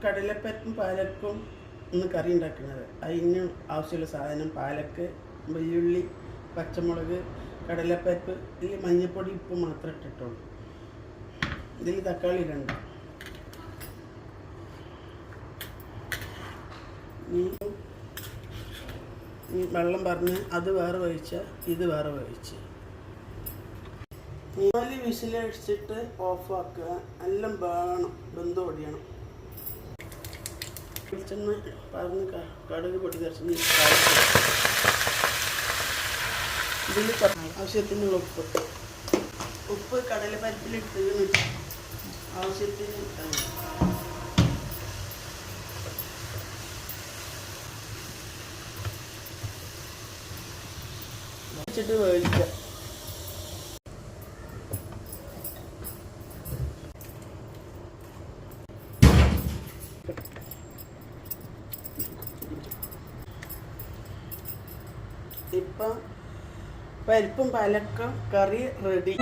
കടലപ്പരിപ്പും പാലക്കും ഒന്ന് കറി ഉണ്ടാക്കുന്നത്. അതിന് ആവശ്യമുള്ള സാധനം പാലക്ക്, വെള്ളുള്ളി, പച്ചമുളക്, കടലപ്പരിപ്പ്. ഇതിൽ മഞ്ഞൾപ്പൊടി, ഉപ്പ് മാത്രം ഇട്ടിട്ടുള്ളൂ. ഇതിൽ തക്കാളി ഇടണ്ട. വെള്ളം പറഞ്ഞ് അത് വേറെ വേവിച്ച, ഇത് വേറെ വേവിച്ച് 4 വിസിലടിച്ചിട്ട് ഓഫാക്കുക. എല്ലാം വേണം, ബന്ധു പൊടിയണം. വെളിച്ചെണ്ണ പറഞ്ഞ് കടുക് പൊടി തരച്ച് ഇതിൽ ആവശ്യത്തിനുള്ള ഉപ്പ് കടലപ്പരിപ്പിലിട്ട് ആവശ്യത്തിന് വെച്ചിട്ട് വേവിക്കുക. ഇപ്പം പരിപ്പും പാലക്കും കറി റെഡി.